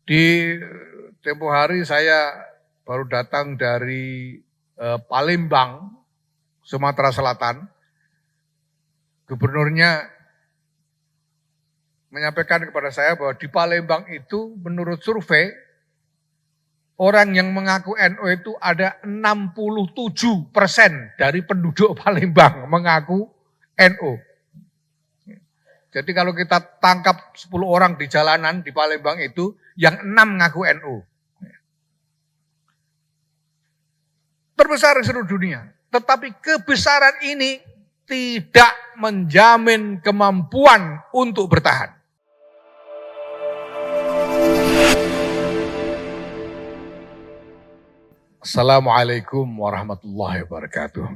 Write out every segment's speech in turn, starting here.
Di tempo hari saya baru datang dari Palembang, Sumatera Selatan. Gubernurnya menyampaikan kepada saya bahwa di Palembang itu menurut survei, orang yang mengaku NU itu ada 67% dari penduduk Palembang mengaku NU. Jadi kalau kita tangkap 10 orang di jalanan di Palembang itu, yang 6 ngaku NU. Terbesar di seluruh dunia. Tetapi kebesaran ini tidak menjamin kemampuan untuk bertahan. Assalamualaikum warahmatullahi wabarakatuh.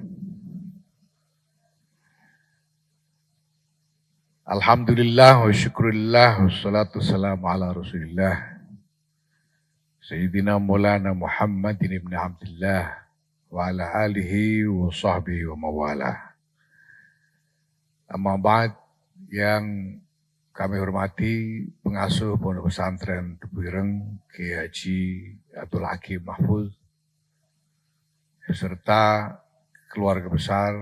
Alhamdulillah wa syukurillah wassalatu wassalamu ala rasulillah Sayyidina Maulana Muhammadin ibn Abdullah wa ala alihi wa sahbihi wa mawala. Amma ba'd, yang kami hormati pengasuh Pondok Pesantren Tebu Ireng Kiai Haji Abdul Hakim Mahfuz beserta keluarga besar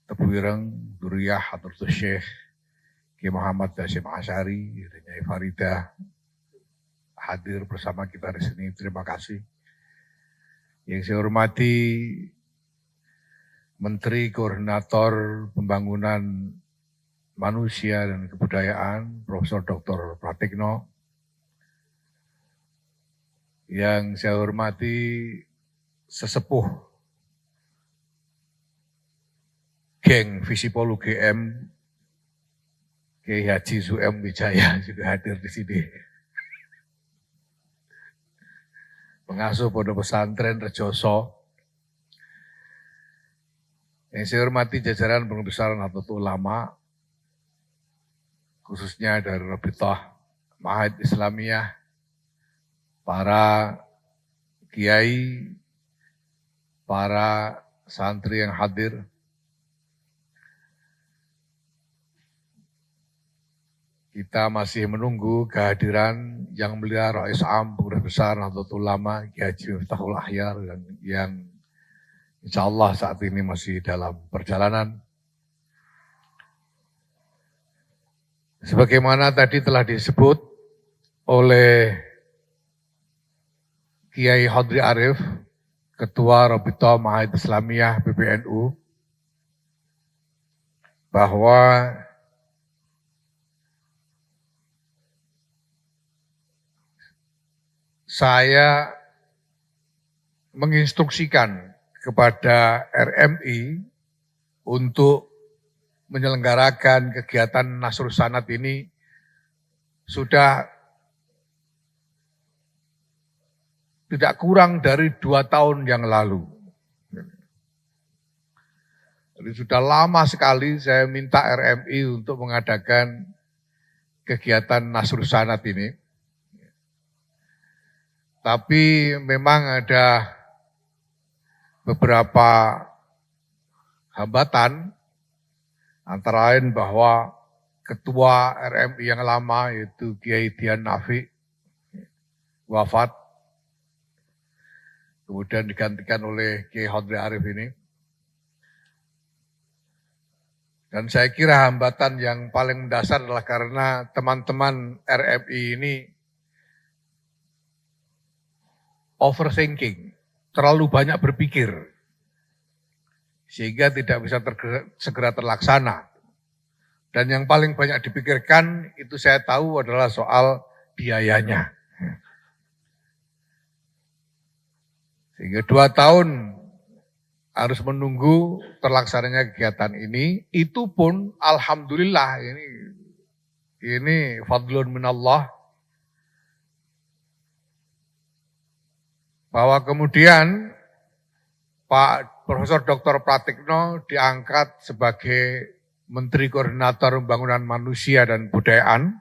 Tebu Ireng, Duriyah Hadratus Syekh Kiai Muhammad Hasyim Asy'ari dan Nyai Faridah hadir bersama kita di sini. Terima kasih. Yang saya hormati Menteri Koordinator Pembangunan Manusia dan Kebudayaan Profesor Dr. Pratikno. Yang saya hormati sesepuh geng Visipol UGM Kiai Haji Suem Wijaya juga hadir di sini. Pengasuh Pondok Pesantren Rejoso. Yang saya hormati jajaran pengurus Nahdlatul Ulama, khususnya dari Rabithah Ma'had Islamiyah, para kiai, para santri yang hadir. Kita masih menunggu kehadiran Yang Mulia Rais Am Pengurus Besar Nahdlatul Ulama Kiai Haji Miftahul Ahyar yang insya Allah saat ini masih dalam perjalanan. Sebagaimana tadi telah disebut oleh Kiai Hadri Arif, Ketua Rabithah Ma'had Islamiyah PBNU, bahwa saya menginstruksikan kepada RMI untuk menyelenggarakan kegiatan Nasrus Sanad ini sudah tidak kurang dari 2 tahun yang lalu. Jadi sudah lama sekali saya minta RMI untuk mengadakan kegiatan Nasrus Sanad ini. Tapi memang ada beberapa hambatan, antara lain bahwa Ketua RMI yang lama yaitu Kiai Dian Nafi wafat, kemudian digantikan oleh Kiai Hadri Arif ini. Dan saya kira hambatan yang paling mendasar adalah karena teman-teman RMI ini overthinking, terlalu banyak berpikir, sehingga tidak bisa segera terlaksana. Dan yang paling banyak dipikirkan itu saya tahu adalah soal biayanya. Sehingga 2 tahun harus menunggu terlaksananya kegiatan ini, itu pun alhamdulillah ini fadlun minallah, bahwa kemudian Pak Profesor Dr. Pratikno diangkat sebagai Menteri Koordinator Pembangunan Manusia dan Kebudayaan,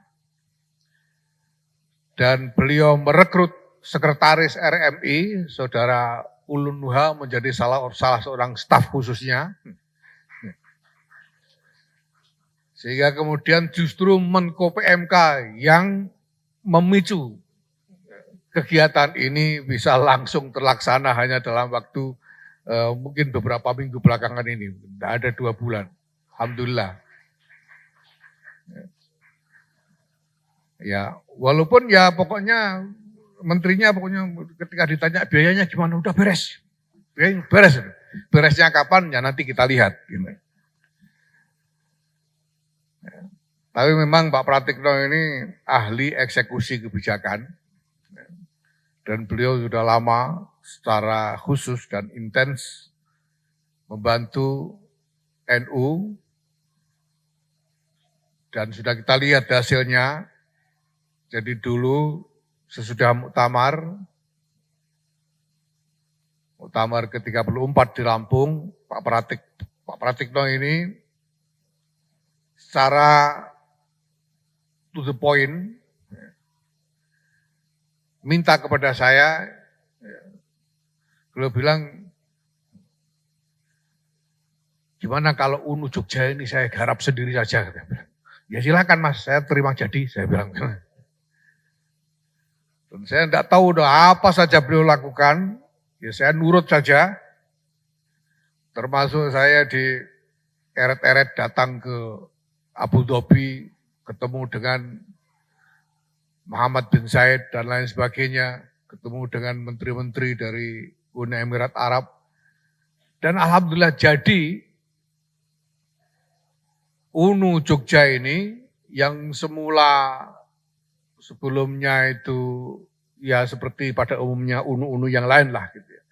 dan beliau merekrut Sekretaris RMI, Saudara Ulun Nuha, menjadi salah seorang staf khususnya. Sehingga kemudian justru Menko PMK yang memicu kegiatan ini bisa langsung terlaksana hanya dalam waktu mungkin beberapa minggu belakangan ini, tidak ada 2 bulan. Alhamdulillah. Ya, walaupun ya pokoknya menterinya pokoknya ketika ditanya biayanya gimana, udah beres. Beres. Beresnya kapan? Ya nanti kita lihat. Gitu. Tapi memang Pak Pratikno ini ahli eksekusi kebijakan. Dan beliau sudah lama secara khusus dan intens membantu NU. Dan sudah kita lihat hasilnya. Jadi dulu sesudah muktamar ke-34 di Lampung, Pak Pratikno ini secara to the point minta kepada saya, beliau bilang, gimana kalau UNU Jogja ini saya garap sendiri saja. Ya silakan Mas, saya terima jadi, saya bilang. Dan saya tidak tahu udah apa saja beliau lakukan, ya saya nurut saja. Termasuk saya di eret-eret datang ke Abu Dhabi, ketemu dengan Muhammad bin Zayed dan lain sebagainya, ketemu dengan menteri-menteri dari Uni Emirat Arab. Dan alhamdulillah jadi UNU Jogja ini yang semula sebelumnya itu ya seperti pada umumnya UNU-UNU yang lain lah gitu ya.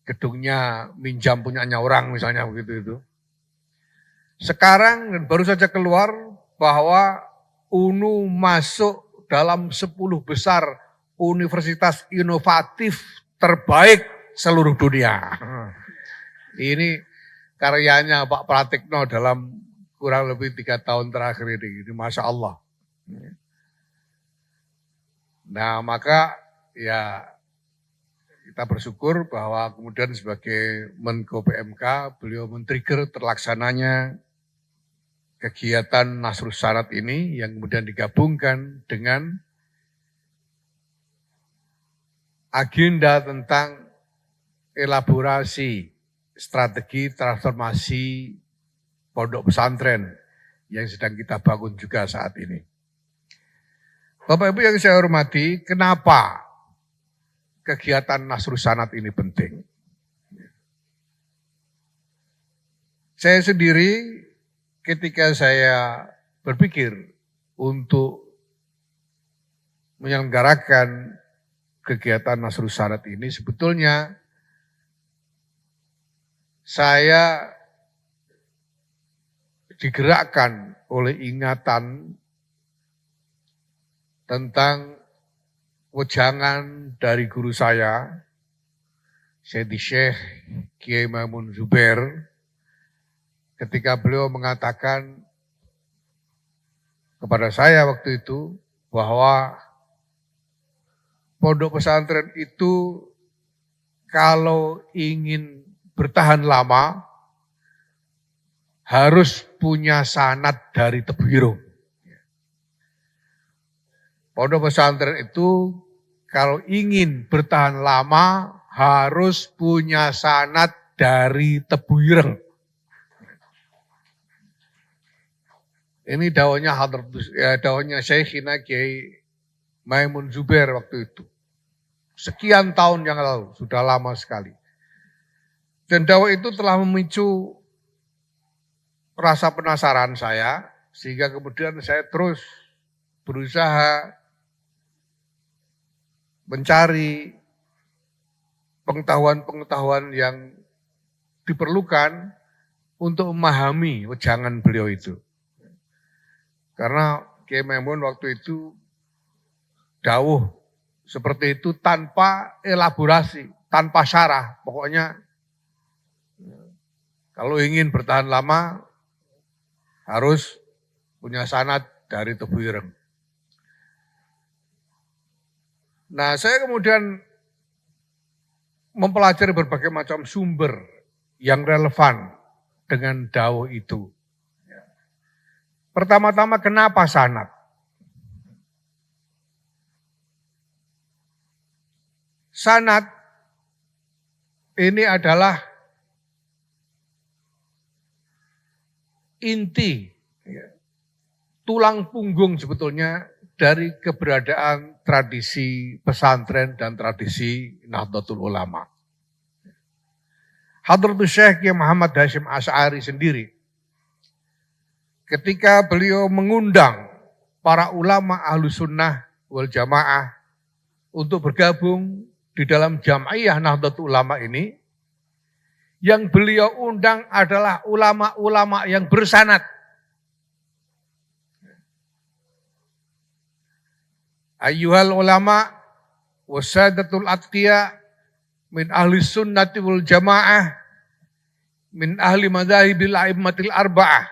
Gedungnya minjam punyanya orang misalnya begitu itu. Sekarang baru saja keluar bahwa UNU masuk dalam 10 besar universitas inovatif terbaik seluruh dunia. Ini karyanya Pak Pratikno dalam kurang lebih 3 tahun terakhir ini Masya Allah. Nah maka ya kita bersyukur bahwa kemudian sebagai Menko PMK beliau men-trigger terlaksananya kegiatan Nasrus Sanad ini yang kemudian digabungkan dengan agenda tentang elaborasi strategi transformasi pondok pesantren yang sedang kita bangun juga saat ini. Bapak Ibu yang saya hormati, kenapa kegiatan Nasrus Sanad ini penting? Saya sendiri ketika saya berpikir untuk menyelenggarakan kegiatan Nasrus Sanad ini, sebetulnya saya digerakkan oleh ingatan tentang wejangan dari guru saya, Syedi Syekh Kiai Maimun Zubair, ketika beliau mengatakan kepada saya waktu itu bahwa pondok pesantren itu kalau ingin bertahan lama harus punya sanad dari Tebu Irung. Pondok pesantren itu kalau ingin bertahan lama harus punya sanad dari Tebu Ireng. Ini daunnya Syekhina Kiai Maimun Zubair waktu itu. Sekian tahun yang lalu, sudah lama sekali. Dan dakwah itu telah memicu rasa penasaran saya, sehingga kemudian saya terus berusaha mencari pengetahuan-pengetahuan yang diperlukan untuk memahami wejangan beliau itu. Karena Kiai Maimun waktu itu dawuh seperti itu tanpa elaborasi, tanpa syarah. Pokoknya kalau ingin bertahan lama harus punya sanad dari Tebu Ireng. Nah, saya kemudian mempelajari berbagai macam sumber yang relevan dengan dawuh itu. Pertama-tama kenapa sanad? Sanad ini adalah inti, tulang punggung sebetulnya dari keberadaan tradisi pesantren dan tradisi Nahdlatul Ulama. Hadratus Syekh Kiai Muhammad Hasyim Asy'ari sendiri, ketika beliau mengundang para ulama Ahlus Sunnah wal Jamaah untuk bergabung di dalam Jam'iyah Nahdlatul Ulama ini, yang beliau undang adalah ulama-ulama yang bersanad. Ayyuhal ulama wasadatul atqiya min ahli sunnati wal jamaah min ahli madhahibil a'immatil arba'ah.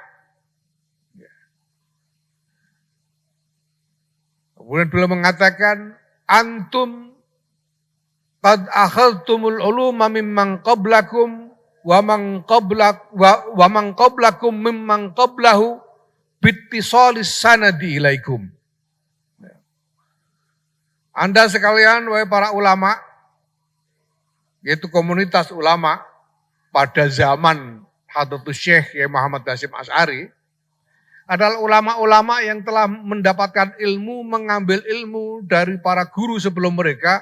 Kemudian beliau mengatakan, antum qad akhadtumul uluma mimman qablakum wa man qablakum mimman qablahu bittisalis sanadi ilaikum. Anda sekalian, wahai para ulama, yaitu komunitas ulama pada zaman Hadratus Syekh Kiai Muhammad Hasyim Asy'ari, adalah ulama-ulama yang telah mendapatkan ilmu, mengambil ilmu dari para guru sebelum mereka,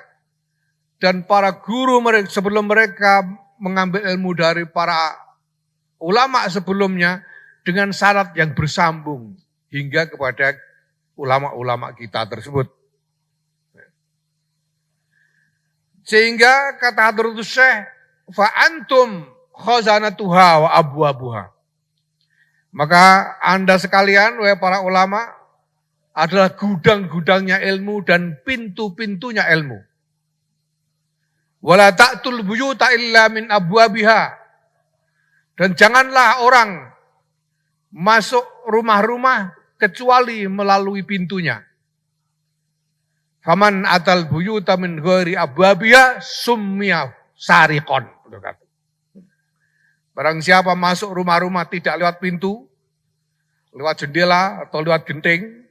dan para guru sebelum mereka mengambil ilmu dari para ulama sebelumnya dengan syarat yang bersambung hingga kepada ulama-ulama kita tersebut. Sehingga kata Hadratus Syekh, fa antum khazanatuha wa abwabuha. Maka Anda sekalian, wahai para ulama, adalah gudang-gudangnya ilmu dan pintu-pintunya ilmu. Wala ta'tul buyuta illa min abwabiha. Dan janganlah orang masuk rumah-rumah kecuali melalui pintunya. Faman atal buyuta min ghairi abwabiha summiya sariqon. Barang siapa masuk rumah-rumah tidak lewat pintu, lewat jendela atau lewat genting,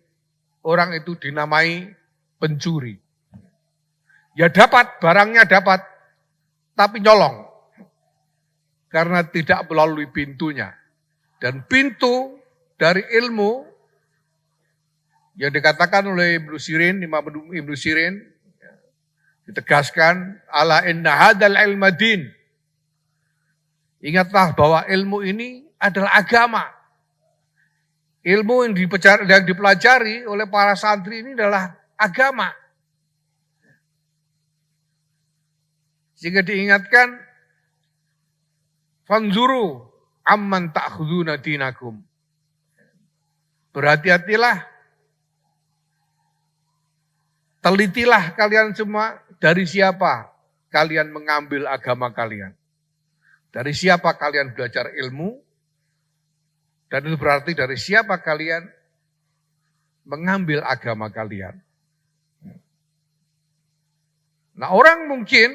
orang itu dinamai pencuri. Ya dapat, barangnya dapat, tapi nyolong. Karena tidak melalui pintunya. Dan pintu dari ilmu yang dikatakan oleh Ibnu Sirin, Imam Ibnu Sirin, ditegaskan, ala inna hadal ilma din. Ingatlah bahwa ilmu ini adalah agama. Ilmu yang dipelajari oleh para santri ini adalah agama. Sehingga diingatkan, fanzuru amman ta'khuduna dinakum. Berhati-hatilah, telitilah kalian semua dari siapa kalian mengambil agama kalian. Dari siapa kalian belajar ilmu, dan itu berarti dari siapa kalian mengambil agama kalian. Nah, orang mungkin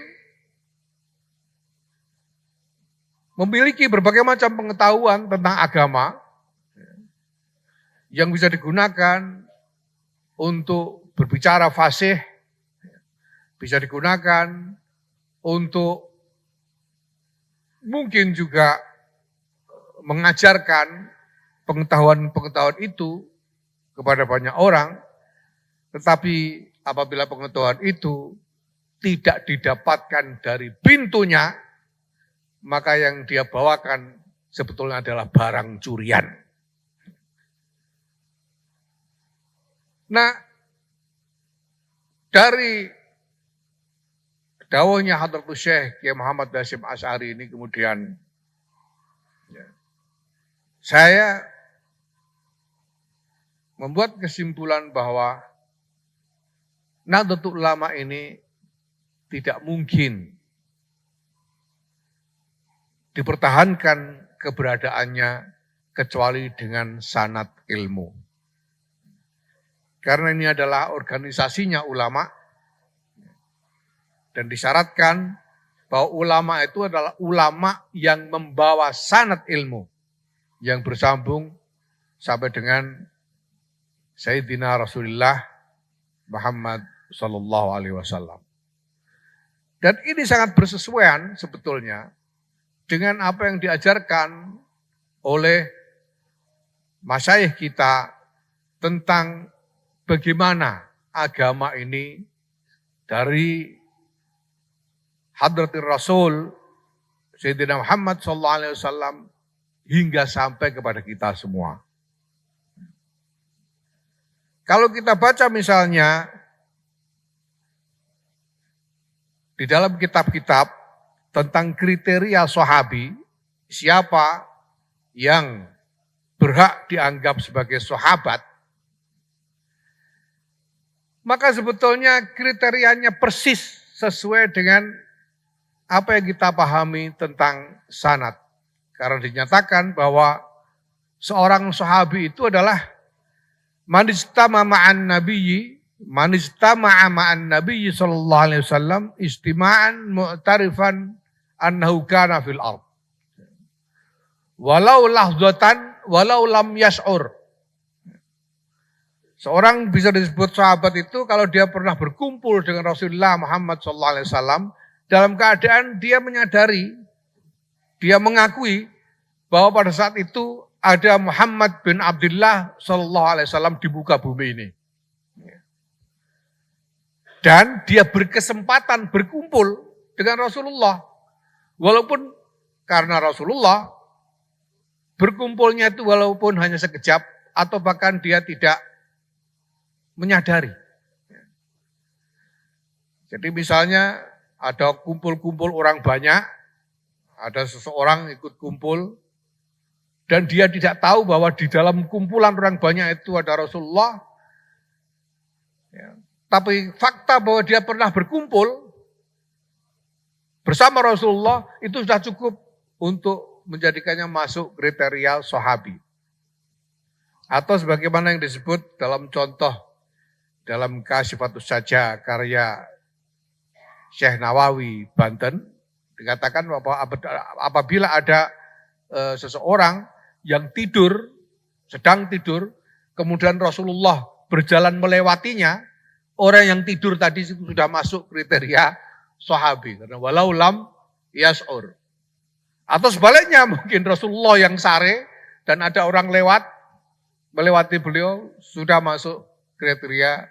memiliki berbagai macam pengetahuan tentang agama yang bisa digunakan untuk berbicara fasih, bisa digunakan untuk mungkin juga mengajarkan pengetahuan-pengetahuan itu kepada banyak orang, tetapi apabila pengetahuan itu tidak didapatkan dari pintunya, maka yang dia bawakan sebetulnya adalah barang curian. Nah, dari dawuhnya Hadratus Syekh Kiai Muhammad Hasyim Asy'ari ini kemudian saya membuat kesimpulan bahwa Nahdlatul Ulama ini tidak mungkin dipertahankan keberadaannya kecuali dengan sanad ilmu. Karena ini adalah organisasinya ulama, dan disyaratkan bahwa ulama itu adalah ulama yang membawa sanad ilmu yang bersambung sampai dengan Sayyidina Rasulullah Muhammad sallallahu alaihi wasallam. Dan ini sangat bersesuaian sebetulnya dengan apa yang diajarkan oleh masyayikh kita tentang bagaimana agama ini dari Hadratir Rasul Sayyidina Muhammad SAW hingga sampai kepada kita semua. Kalau kita baca misalnya di dalam kitab-kitab tentang kriteria sahabi, siapa yang berhak dianggap sebagai sahabat, maka sebetulnya kriterianya persis sesuai dengan apa yang kita pahami tentang sanad. Karena dinyatakan bahwa seorang sahabi itu adalah man istama'a ma'an nabiyyi sallallahu alaihi wasallam istima'an mu'tarifan annahu kana fil ard. Walau lahzatan walau lam yash'ur. Seorang bisa disebut sahabat itu kalau dia pernah berkumpul dengan Rasulullah Muhammad SAW dalam keadaan dia menyadari, dia mengakui bahwa pada saat itu ada Muhammad bin Abdullah SAW di muka bumi ini. Dan dia berkesempatan berkumpul dengan Rasulullah. Walaupun karena Rasulullah berkumpulnya itu walaupun hanya sekejap atau bahkan dia tidak menyadari. Jadi misalnya ada kumpul-kumpul orang banyak, ada seseorang ikut kumpul, dan dia tidak tahu bahwa di dalam kumpulan orang banyak itu ada Rasulullah. Ya. Tapi fakta bahwa dia pernah berkumpul bersama Rasulullah itu sudah cukup untuk menjadikannya masuk kriteria sahabi. Atau sebagaimana yang disebut dalam contoh dalam Kasyifatus Saja karya Syekh Nawawi Banten, dikatakan bahwa apabila ada seseorang yang sedang tidur, kemudian Rasulullah berjalan melewatinya, orang yang tidur tadi sudah masuk kriteria sahabi. Karena walau lam yas'ur. Atau sebaliknya mungkin Rasulullah yang sare dan ada orang melewati beliau sudah masuk kriteria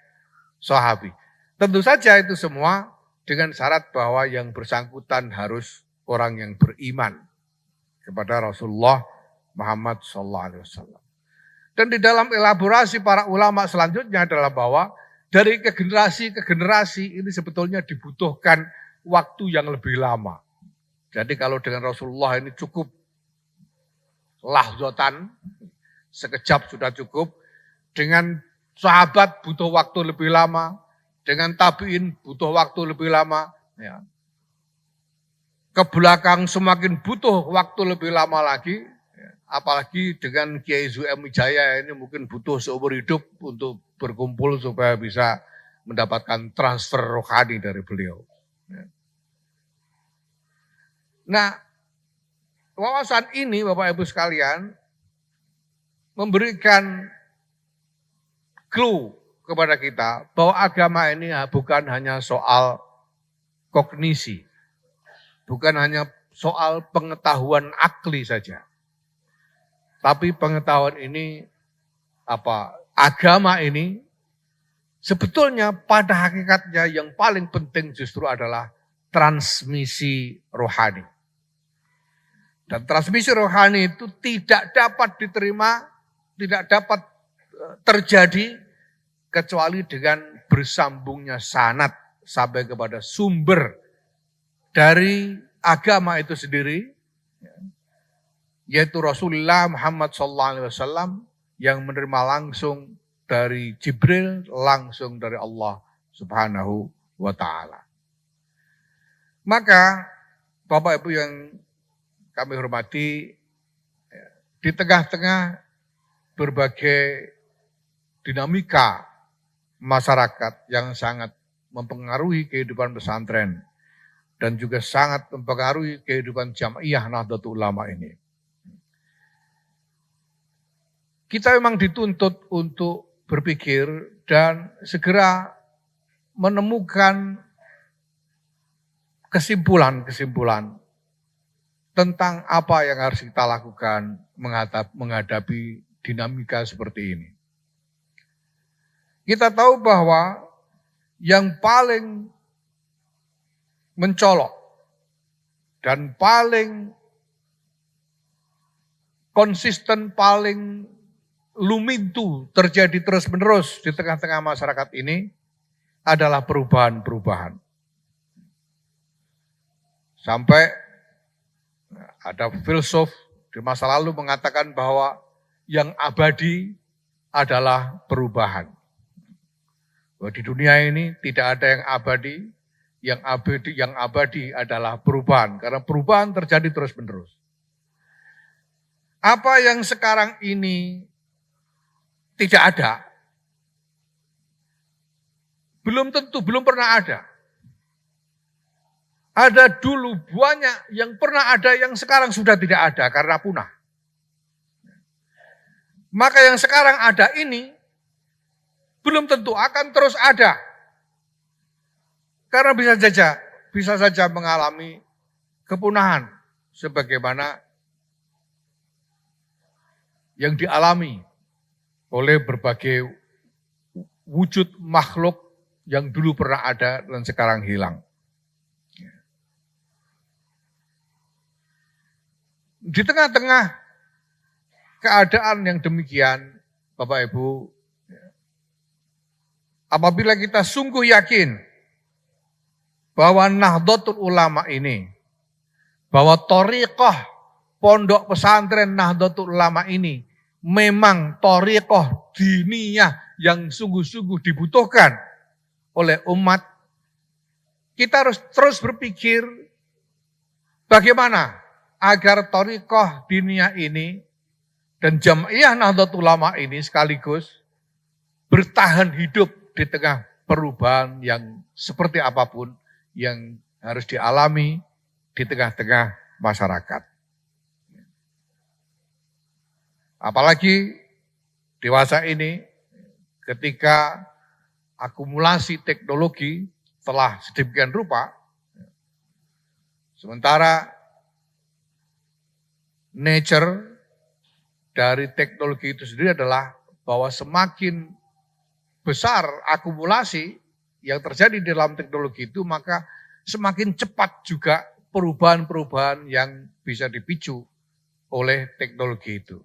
sahabi. Tentu saja itu semua dengan syarat bahwa yang bersangkutan harus orang yang beriman kepada Rasulullah Muhammad SAW. Dan di dalam elaborasi para ulama selanjutnya adalah bahwa dari ke generasi ke generasi ini sebetulnya dibutuhkan waktu yang lebih lama. Jadi kalau dengan Rasulullah ini cukup lahzatan, sekejap sudah cukup. Dengan sahabat butuh waktu lebih lama, dengan tabi'in butuh waktu lebih lama. Ya. Ke belakang semakin butuh waktu lebih lama lagi, ya. Apalagi dengan Kiai Zu'em Wijaya ini mungkin butuh seumur hidup untuk berkumpul supaya bisa mendapatkan transfer rohani dari beliau. Ya. Nah, wawasan ini Bapak Ibu sekalian memberikan clue kepada kita bahwa agama ini bukan hanya soal kognisi, bukan hanya soal pengetahuan akli saja. Tapi pengetahuan ini agama ini sebetulnya pada hakikatnya yang paling penting justru adalah transmisi rohani. Dan transmisi rohani itu tidak dapat diterima, tidak dapat terjadi kecuali dengan bersambungnya sanad sampai kepada sumber dari agama itu sendiri, yaitu Rasulullah Muhammad SAW yang menerima langsung dari Jibril, langsung dari Allah Subhanahu wa Ta'ala. Maka Bapak Ibu yang kami hormati, di tengah-tengah berbagai dinamika masyarakat yang sangat mempengaruhi kehidupan pesantren dan juga sangat mempengaruhi kehidupan Jamiah Nahdlatul Ulama ini. Kita memang dituntut untuk berpikir dan segera menemukan kesimpulan-kesimpulan tentang apa yang harus kita lakukan menghadapi dinamika seperti ini. Kita tahu bahwa yang paling mencolok dan paling konsisten, paling lumintu terjadi terus-menerus di tengah-tengah masyarakat ini adalah perubahan-perubahan. Sampai ada filsuf di masa lalu mengatakan bahwa yang abadi adalah perubahan. Bahwa di dunia ini tidak ada yang abadi adalah perubahan. Karena perubahan terjadi terus-menerus. Apa yang sekarang ini tidak ada, belum tentu, belum pernah ada. Ada dulu banyak yang pernah ada yang sekarang sudah tidak ada karena punah. Maka yang sekarang ada ini belum tentu akan terus ada. Karena bisa saja mengalami kepunahan sebagaimana yang dialami oleh berbagai wujud makhluk yang dulu pernah ada dan sekarang hilang. Di tengah-tengah keadaan yang demikian, Bapak Ibu, apabila kita sungguh yakin bahwa Nahdlatul Ulama ini, bahwa thariqah pondok pesantren Nahdlatul Ulama ini memang thariqah diniyah yang sungguh-sungguh dibutuhkan oleh umat, kita harus terus berpikir bagaimana agar thariqah diniyah ini dan Jam'iyah Nahdlatul Ulama ini sekaligus bertahan hidup di tengah perubahan yang seperti apapun yang harus dialami di tengah-tengah masyarakat. Apalagi dewasa ini ketika akumulasi teknologi telah sedemikian rupa, sementara nature dari teknologi itu sendiri adalah bahwa semakin besar akumulasi yang terjadi di dalam teknologi itu, maka semakin cepat juga perubahan-perubahan yang bisa dipicu oleh teknologi itu.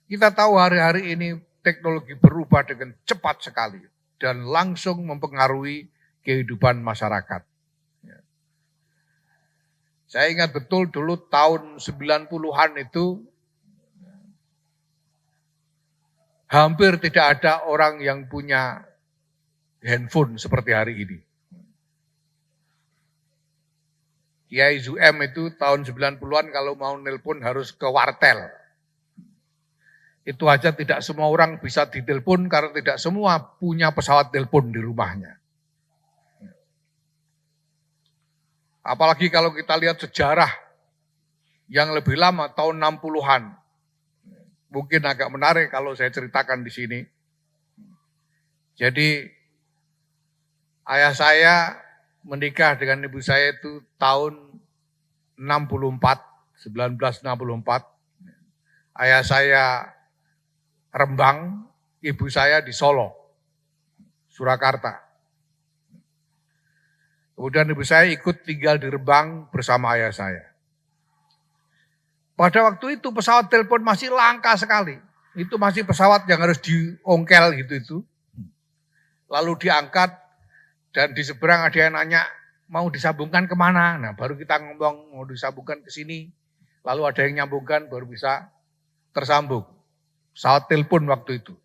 Kita tahu hari-hari ini teknologi berubah dengan cepat sekali dan langsung mempengaruhi kehidupan masyarakat. Saya ingat betul dulu tahun 90-an itu hampir tidak ada orang yang punya handphone seperti hari ini. Kiai Zuem itu tahun 90-an kalau mau nelpon harus ke wartel. Itu aja tidak semua orang bisa ditelepon karena tidak semua punya pesawat telepon di rumahnya. Apalagi kalau kita lihat sejarah yang lebih lama tahun 60-an. Mungkin agak menarik kalau saya ceritakan di sini. Jadi ayah saya menikah dengan ibu saya itu tahun 1964. Ayah saya Rembang, ibu saya di Solo, Surakarta. Kemudian ibu saya ikut tinggal di Rembang bersama ayah saya. Pada waktu itu pesawat telepon masih langka sekali. Itu masih pesawat yang harus diongkel gitu. Lalu diangkat dan di seberang ada yang nanya mau disambungkan kemana. Nah baru kita ngomong mau disambungkan ke sini. Lalu ada yang nyambungkan baru bisa tersambung. Pesawat telepon waktu itu.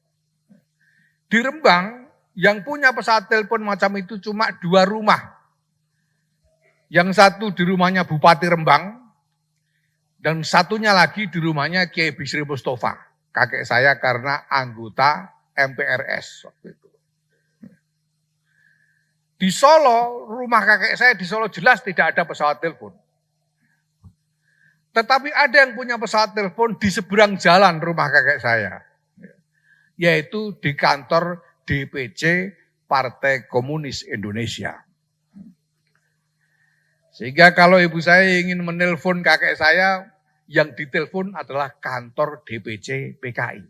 Di Rembang yang punya pesawat telepon macam itu cuma 2 rumah. Yang satu di rumahnya Bupati Rembang. Dan satunya lagi di rumahnya Kiai Bisri Mustafa, kakek saya karena anggota MPRS waktu itu. Di Solo, rumah kakek saya di Solo jelas tidak ada pesawat telepon. Tetapi ada yang punya pesawat telepon di seberang jalan rumah kakek saya. Yaitu di kantor DPC Partai Komunis Indonesia. Sehingga kalau ibu saya ingin menelpon kakek saya, yang ditelepon adalah kantor DPC PKI.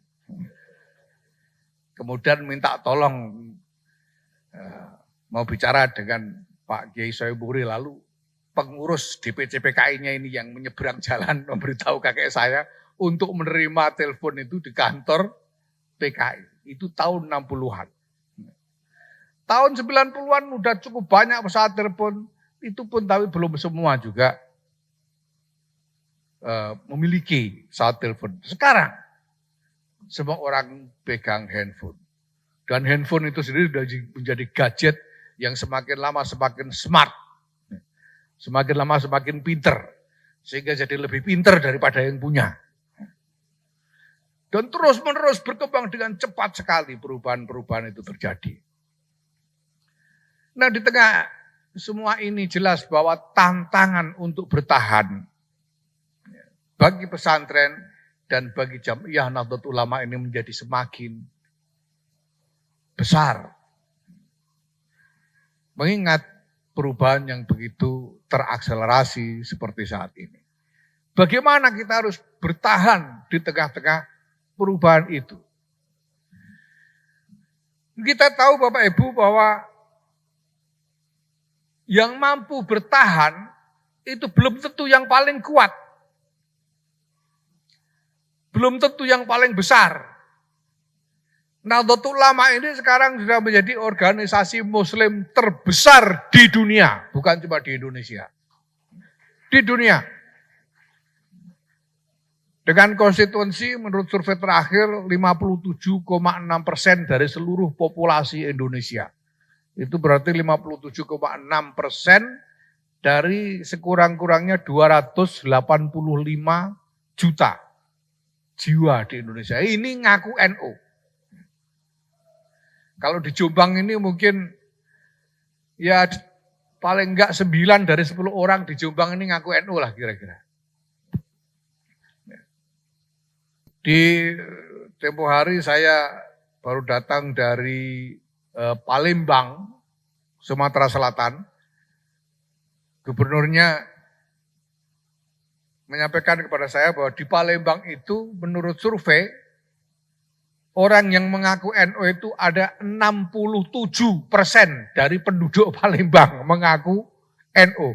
Kemudian minta tolong mau bicara dengan Pak Kiai Soeburi, lalu pengurus DPC PKI-nya ini yang menyeberang jalan memberitahu kakek saya untuk menerima telepon itu di kantor PKI. Itu tahun 60-an. Tahun 90-an udah cukup banyak pesawat telepon, itu pun tapi belum semua juga memiliki pesawat telepon. Sekarang semua orang pegang handphone. Dan handphone itu sendiri sudah menjadi gadget yang semakin lama semakin smart. Semakin lama semakin pinter. Sehingga jadi lebih pinter daripada yang punya. Dan terus-menerus berkembang dengan cepat sekali perubahan-perubahan itu terjadi. Nah, di tengah semua ini jelas bahwa tantangan untuk bertahan bagi pesantren dan bagi Jam'iyah Nahdlatul Ulama ini menjadi semakin besar. Mengingat perubahan yang begitu terakselerasi seperti saat ini. Bagaimana kita harus bertahan di tengah-tengah perubahan itu? Kita tahu Bapak Ibu bahwa yang mampu bertahan itu belum tentu yang paling kuat. Belum tentu yang paling besar. Nahdlatul Ulama ini sekarang sudah menjadi organisasi muslim terbesar di dunia. Bukan cuma di Indonesia. Di dunia. Dengan konstituensi menurut survei terakhir 57,6% dari seluruh populasi Indonesia. Itu berarti 57,6% dari sekurang-kurangnya 285 juta jiwa di Indonesia. Ini ngaku NU. Kalau di Jombang ini mungkin ya paling enggak 9 dari 10 orang di Jombang ini ngaku NU lah kira-kira. Di tempo hari saya baru datang dari Palembang, Sumatera Selatan. Gubernurnya menyampaikan kepada saya bahwa di Palembang itu menurut survei orang yang mengaku NU itu ada 67% dari penduduk Palembang mengaku NU.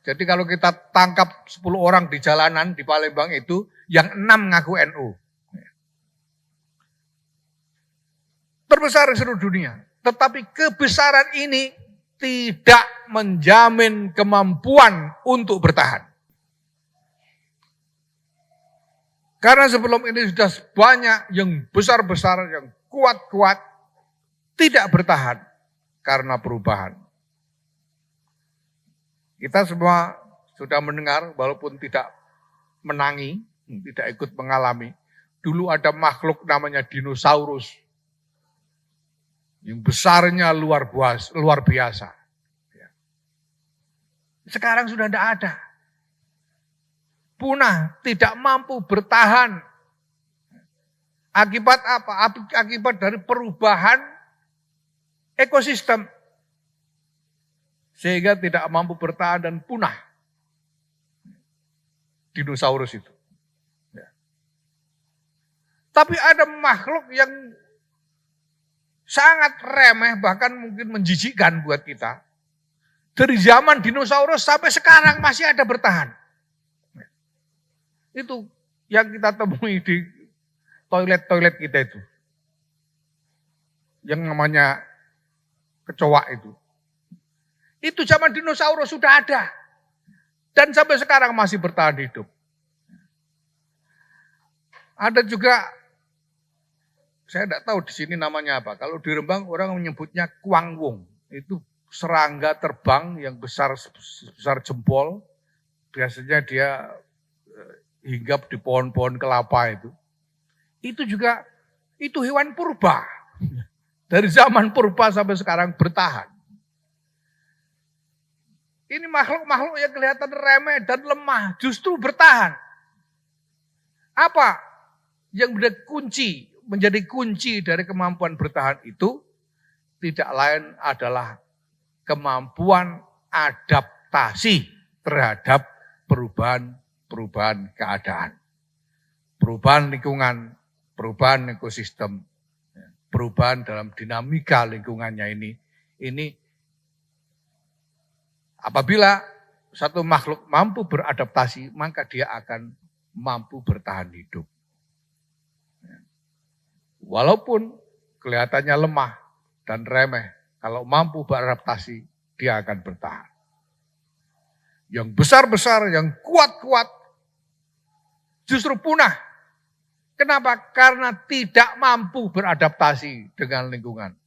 Jadi kalau kita tangkap 10 orang di jalanan di Palembang itu, yang 6 ngaku NU. Terbesar di seluruh dunia. Tetapi kebesaran ini tidak menjamin kemampuan untuk bertahan. Karena sebelum ini sudah banyak yang besar-besar, yang kuat-kuat, tidak bertahan karena perubahan. Kita semua sudah mendengar, walaupun tidak menangi, tidak ikut mengalami. Dulu ada makhluk namanya dinosaurus. Yang besarnya luar biasa. Sekarang sudah tidak ada. Punah, tidak mampu bertahan. Akibat apa? Akibat dari perubahan ekosistem. Sehingga tidak mampu bertahan dan punah. Dinosaurus itu. Tapi ada makhluk yang sangat remeh, bahkan mungkin menjijikkan buat kita. Dari zaman dinosaurus sampai sekarang masih ada bertahan. Itu yang kita temui di toilet-toilet kita itu. Yang namanya kecoa itu. Itu zaman dinosaurus sudah ada. Dan sampai sekarang masih bertahan hidup. Ada juga, saya tidak tahu di sini namanya apa. Kalau di Rembang orang menyebutnya kuangwung. Itu serangga terbang yang besar jempol. Biasanya dia hinggap di pohon-pohon kelapa itu. Itu juga, itu hewan purba. Dari zaman purba sampai sekarang bertahan. Ini makhluk-makhluk yang kelihatan remeh dan lemah, justru bertahan. Apa yang menjadi kunci dari kemampuan bertahan itu? Tidak lain adalah kemampuan adaptasi terhadap perubahan keadaan. Perubahan lingkungan, perubahan ekosistem, perubahan dalam dinamika lingkungannya ini apabila satu makhluk mampu beradaptasi, maka dia akan mampu bertahan hidup. Walaupun kelihatannya lemah dan remeh, kalau mampu beradaptasi, dia akan bertahan. Yang besar-besar, yang kuat-kuat, justru punah. Kenapa? Karena tidak mampu beradaptasi dengan lingkungan.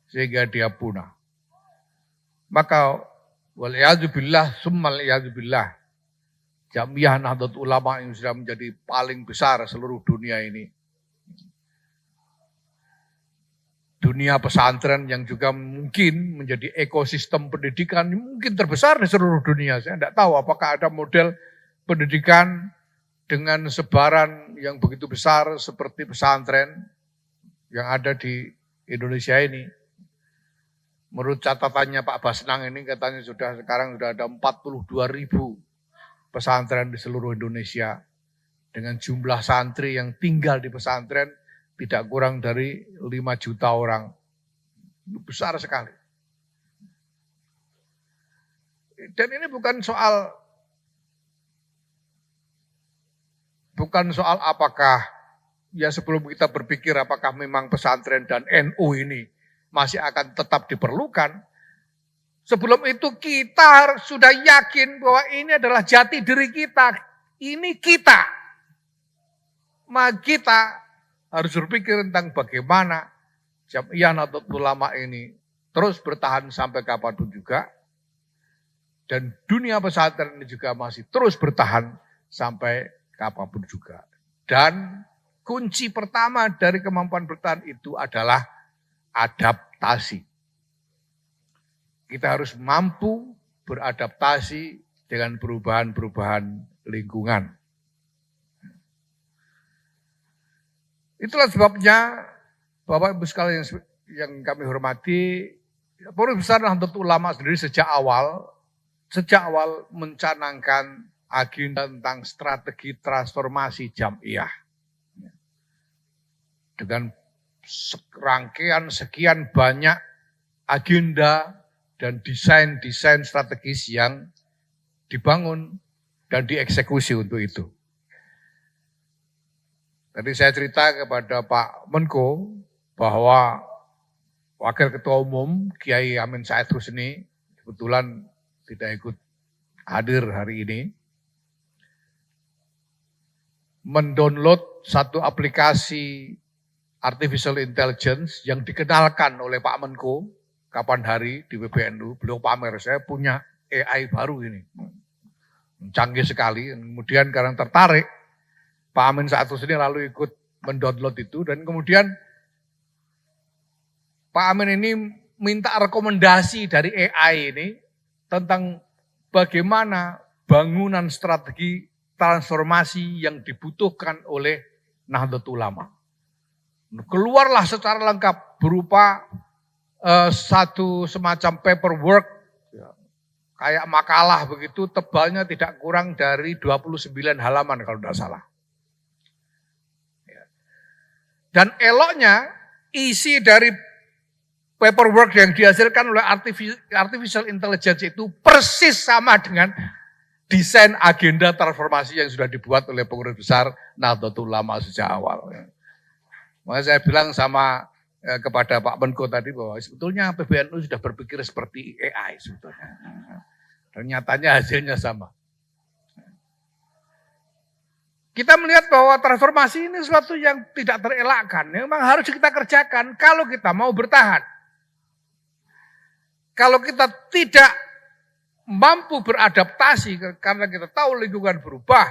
Sehingga dia punah. Maka, wal'iyadzubillah, summal iyadzubillah, Jamiah Nahdlatul Ulama yang sudah menjadi paling besar seluruh dunia ini. Dunia pesantren yang juga mungkin menjadi ekosistem pendidikan mungkin terbesar di seluruh dunia. Saya tidak tahu apakah ada model pendidikan dengan sebaran yang begitu besar seperti pesantren yang ada di Indonesia ini. Menurut catatannya Pak Basnang ini katanya sekarang sudah ada 42.000 pesantren di seluruh Indonesia. Dengan jumlah santri yang tinggal di pesantren tidak kurang dari 5 juta orang. Besar sekali. Dan ini bukan soal apakah, ya sebelum kita berpikir apakah memang pesantren dan NU ini masih akan tetap diperlukan. Sebelum itu kita sudah yakin bahwa ini adalah jati diri kita. Ini kita. Maka kita harus berpikir tentang bagaimana Jamiah Nahdlatul Ulama ini terus bertahan sampai kapanpun juga. Dan dunia pesantren ini juga masih terus bertahan sampai kapanpun juga. Dan kunci pertama dari kemampuan bertahan itu adalah adaptasi. Kita harus mampu beradaptasi dengan perubahan-perubahan lingkungan. Itulah sebabnya Bapak Ibu sekalian yang kami hormati, Pengurus Besar Nahdlatul Ulama sendiri sejak awal mencanangkan agenda tentang strategi transformasi Jamiah. Dengan rangkaian sekian banyak agenda dan desain strategis yang dibangun dan dieksekusi untuk itu. Tadi saya cerita kepada Pak Menko bahwa Wakil Ketua Umum Kiai Amin Said Husni kebetulan tidak ikut hadir hari ini. Mendownload satu aplikasi artificial intelligence yang dikenalkan oleh Pak Menko kapan hari di PBNU. Beliau pamer, saya punya AI baru ini. Canggih sekali. Kemudian karena tertarik, Pak Amin Said Husni lalu ikut mendownload itu dan kemudian Pak Amin ini minta rekomendasi dari AI ini tentang bagaimana bangunan strategi transformasi yang dibutuhkan oleh Nahdlatul Ulama. Keluarlah secara lengkap berupa satu semacam paperwork, kayak makalah begitu, tebalnya tidak kurang dari 29 halaman kalau tidak salah. Dan eloknya isi dari paperwork yang dihasilkan oleh artificial intelligence itu persis sama dengan desain agenda transformasi yang sudah dibuat oleh Pengurus Besar Nahdlatul Ulama sejak awal. Makanya saya bilang kepada Pak Menko tadi bahwa sebetulnya PBNU sudah berpikir seperti AI sebetulnya. Dan nyatanya hasilnya sama. Kita melihat bahwa transformasi ini sesuatu yang tidak terelakkan. Memang harus kita kerjakan kalau kita mau bertahan. Kalau kita tidak mampu beradaptasi karena kita tahu lingkungan berubah.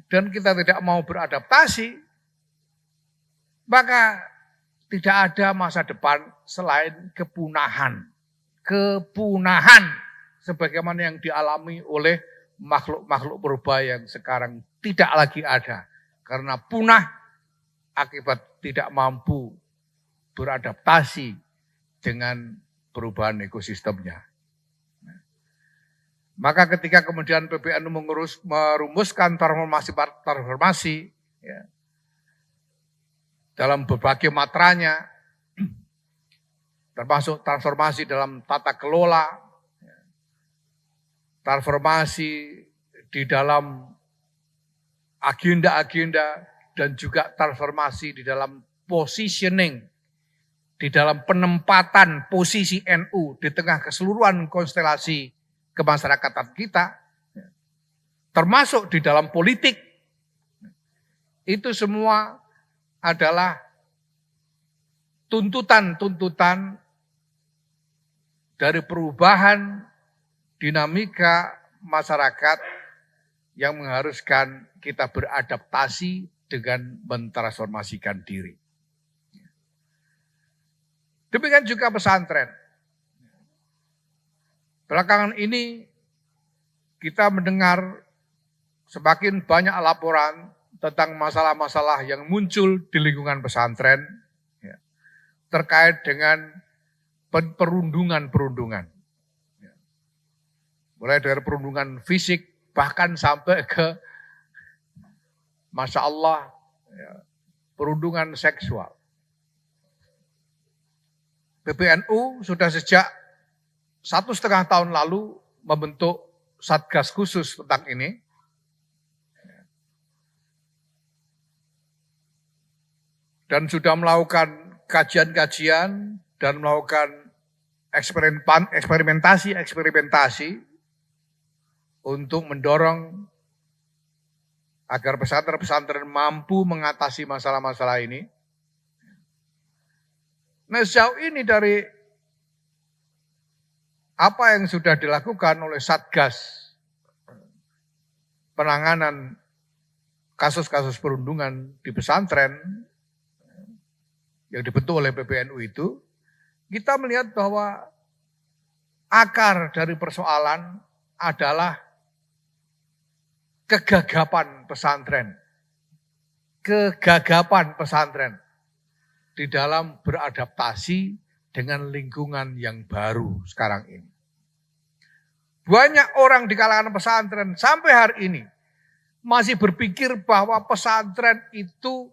Dan kita tidak mau beradaptasi, maka tidak ada masa depan selain kepunahan. Kepunahan sebagaimana yang dialami oleh makhluk-makhluk purba yang sekarang tidak lagi ada. Karena punah akibat tidak mampu beradaptasi dengan perubahan ekosistemnya. Maka ketika kemudian PBNU merumuskan transformasi ya, dalam berbagai matranya, termasuk transformasi dalam tata kelola, transformasi di dalam agenda-agenda, dan juga transformasi di dalam positioning, di dalam penempatan posisi NU di tengah keseluruhan konstelasi kemasyarakatan kita, termasuk di dalam politik. Itu semua adalah tuntutan-tuntutan dari perubahan dinamika masyarakat yang mengharuskan kita beradaptasi dengan mentransformasikan diri. Demikian juga pesantren. Belakangan ini kita mendengar semakin banyak laporan tentang masalah-masalah yang muncul di lingkungan pesantren ya, terkait dengan perundungan-perundungan. Ya. Mulai dari perundungan fisik bahkan sampai ke Masya Allah ya, perundungan seksual. PBNU sudah sejak 1,5 tahun lalu membentuk Satgas khusus tentang ini. Dan sudah melakukan kajian-kajian dan melakukan eksperimentasi untuk mendorong agar pesantren-pesantren mampu mengatasi masalah-masalah ini. Nah, sejauh ini dari apa yang sudah dilakukan oleh Satgas penanganan kasus-kasus perundungan di pesantren yang dibentuk oleh PBNU itu, kita melihat bahwa akar dari persoalan adalah kegagapan pesantren. Kegagapan pesantren di dalam beradaptasi dengan lingkungan yang baru sekarang ini. Banyak orang di kalangan pesantren sampai hari ini masih berpikir bahwa pesantren itu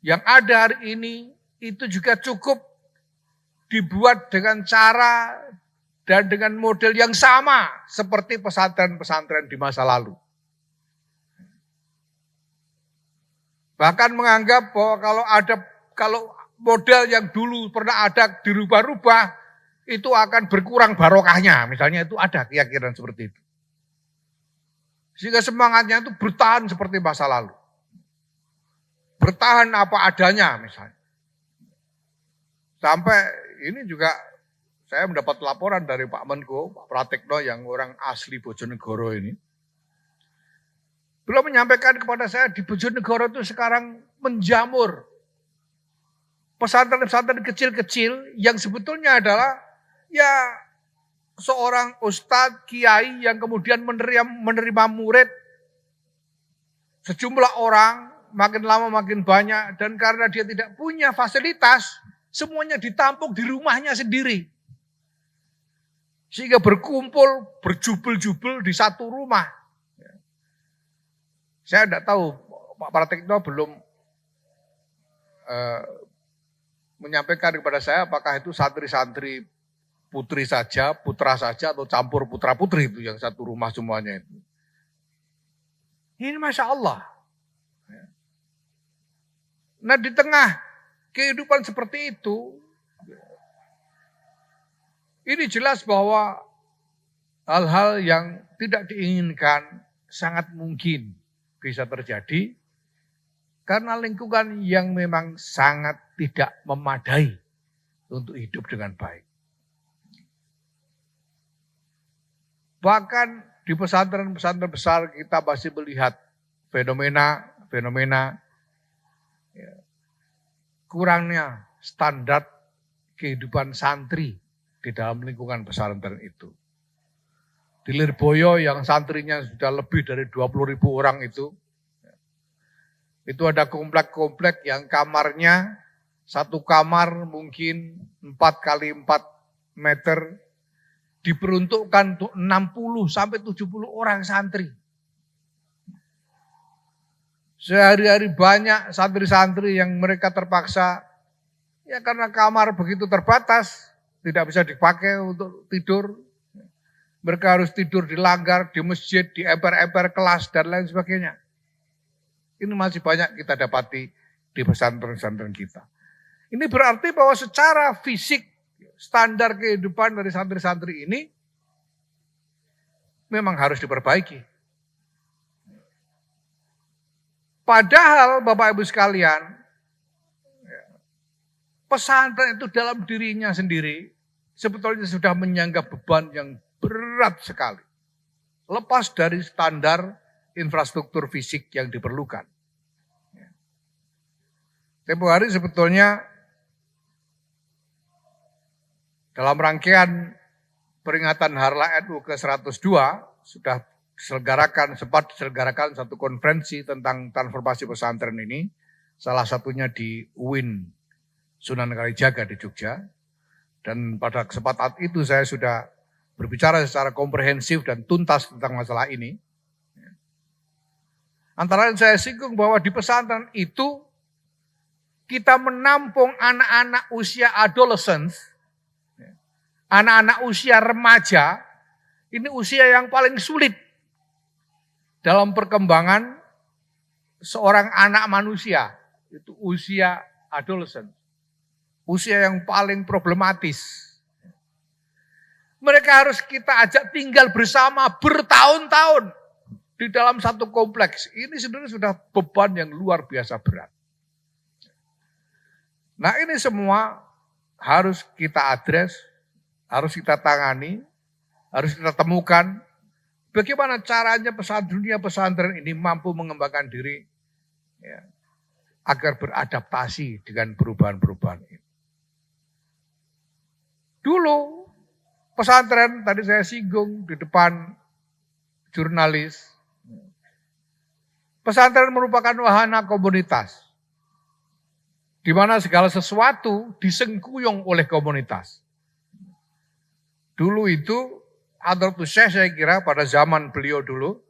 yang ada hari ini itu juga cukup dibuat dengan cara dan dengan model yang sama seperti pesantren-pesantren di masa lalu. Bahkan menganggap bahwa kalau model yang dulu pernah ada dirubah-rubah, itu akan berkurang barokahnya. Misalnya itu ada keyakinan seperti itu. Sehingga semangatnya itu bertahan seperti masa lalu. Bertahan apa adanya misalnya. Sampai ini juga saya mendapat laporan dari Pak Menko, Pak Pratikno yang orang asli Bojonegoro ini. Beliau menyampaikan kepada saya di Bojonegoro itu sekarang menjamur pesantren-pesantren kecil-kecil yang sebetulnya adalah ya seorang ustadz, kiai yang kemudian menerima murid sejumlah orang, makin lama makin banyak, dan karena dia tidak punya fasilitas, semuanya ditampung di rumahnya sendiri. Sehingga berkumpul, berjubel-jubel di satu rumah. Saya tidak tahu, Pak Pratikno belum menyampaikan kepada saya apakah itu santri-santri putri saja, putra saja, atau campur putra-putri itu yang satu rumah semuanya itu. Ini Masya Allah. Nah di tengah kehidupan seperti itu, ini jelas bahwa hal-hal yang tidak diinginkan sangat mungkin bisa terjadi karena lingkungan yang memang sangat tidak memadai untuk hidup dengan baik. Bahkan di pesantren-pesantren besar kita masih melihat fenomena ya, kurangnya standar kehidupan santri di dalam lingkungan pesantren itu. Di Lirboyo yang santrinya sudah lebih dari 20.000 orang itu ada komplek-komplek yang kamarnya satu kamar mungkin 4 kali 4 meter diperuntukkan untuk 60 sampai 70 orang santri. Sehari-hari banyak santri-santri yang mereka terpaksa, ya karena kamar begitu terbatas, tidak bisa dipakai untuk tidur. Mereka harus tidur di langgar, di masjid, di emper-emper kelas, dan lain sebagainya. Ini masih banyak kita dapati di pesantren-pesantren kita. Ini berarti bahwa secara fisik, standar kehidupan dari santri-santri ini memang harus diperbaiki. Padahal Bapak Ibu sekalian, pesantren itu dalam dirinya sendiri sebetulnya sudah menyanggah beban yang berat sekali. Lepas dari standar infrastruktur fisik yang diperlukan. Tempo hari sebetulnya dalam rangkaian peringatan Harlah NU ke-102 sudah sempat diselenggarakan satu konferensi tentang transformasi pesantren ini. Salah satunya di UIN Sunan Kalijaga di Jogja. Dan pada kesempatan itu saya sudah berbicara secara komprehensif dan tuntas tentang masalah ini. Antara lain saya singgung bahwa di pesantren itu kita menampung anak-anak usia adolescence, anak-anak usia remaja, ini usia yang paling sulit dalam perkembangan seorang anak manusia, itu usia adolescent, usia yang paling problematis. Mereka harus kita ajak tinggal bersama bertahun-tahun di dalam satu kompleks. Ini sebenarnya sudah beban yang luar biasa berat. Nah ini semua harus kita address, harus kita tangani, harus kita temukan. Bagaimana caranya dunia pesantren ini mampu mengembangkan diri ya, agar beradaptasi dengan perubahan-perubahan ini. Dulu pesantren tadi saya singgung di depan jurnalis. Pesantren merupakan wahana komunitas. Di mana segala sesuatu disengkuyung oleh komunitas. Dulu itu Hadratus Syekh saya kira pada zaman beliau dulu,